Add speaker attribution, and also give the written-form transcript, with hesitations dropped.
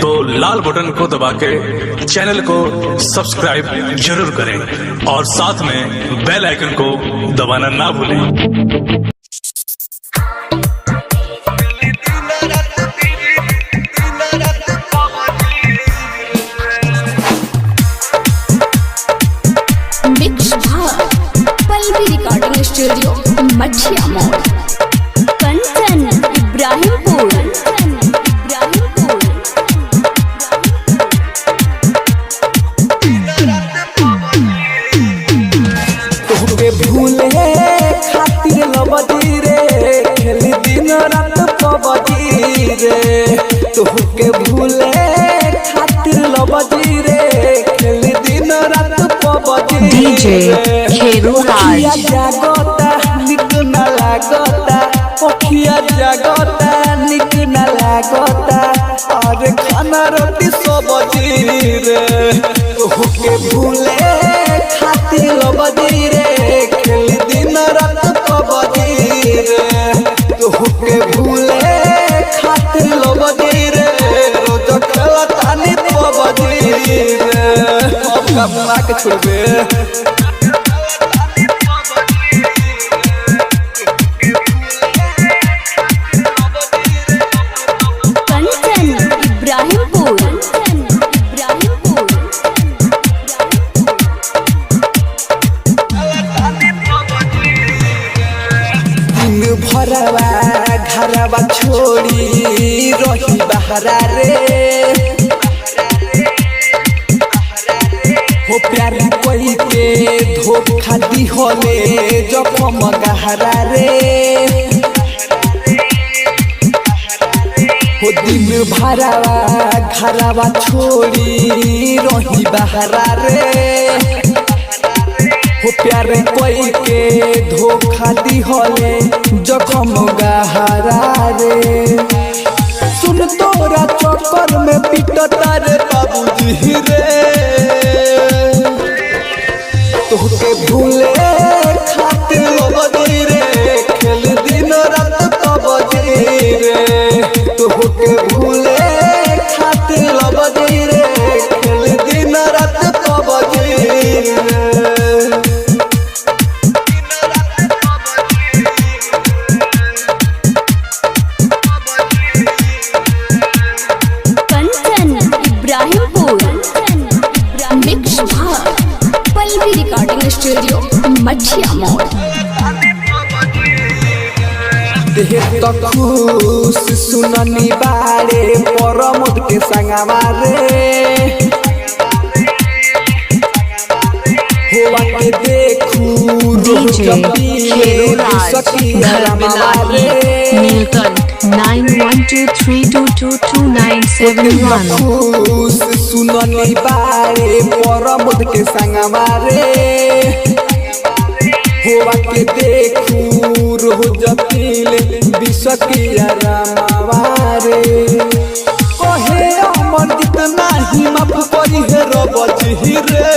Speaker 1: तो लाल बटन को दबा के चैनल को सब्सक्राइब जरूर करें और साथ में बेल आइकन को दबाना ना भूलें।
Speaker 2: रिकॉर्डिंग स्टूडियो मठिया मोड़ कंचन इब्राहिमपुर।
Speaker 3: तोहके भूले खातिर लबदी रे खेल दिन रात पबजी रे। तोहके भूले खातिर लबदी रे खेल दिन रात पबजी
Speaker 4: डीजे खेरू राज
Speaker 3: जागता निक न लागता पखिया जागता निक न लागता और खाना रोटी सब्जी रे। तोहके भूले खातिर लबदी रे खेल दिन रात पबजी रे। तोहके भूले खातिर लबदी रे रोज खेलता नि पबजी रे। अब कब के छोड़बे भरवा घरवा छोड़ी रही बहरा रे। हो प्यार कोई के धोखा दी होले जखम गहरा रे। हो दिन भरवा घरवा छोड़ी रही बहरा रे। हो प्यार कोई के धोखा दी होले जखम गहरा रे। सुन तोरा चक्कर में पिटता रे बाबूजी रे। तोहके भूले खातिर लबदी रे खेल दिन रात पबजी रे। तोहके भूले खातिर लबदी रे खेल दिन रात पबजी रे।
Speaker 2: रिकॉर्डिंग स्टूडियो मठिया मोड़।
Speaker 3: देह तक खुश सुननी बारे परमोद के संगवा रे। होवा के देखू
Speaker 4: डीजे खेरू राज नीलकंठ 9123222971।
Speaker 3: खुश सुननी बारे परमोद के संगवा रे। होवा के देखू रोज पीले बिसकिया रामावारे। कहे अमर जितना ही माफ करी है रबजी रे।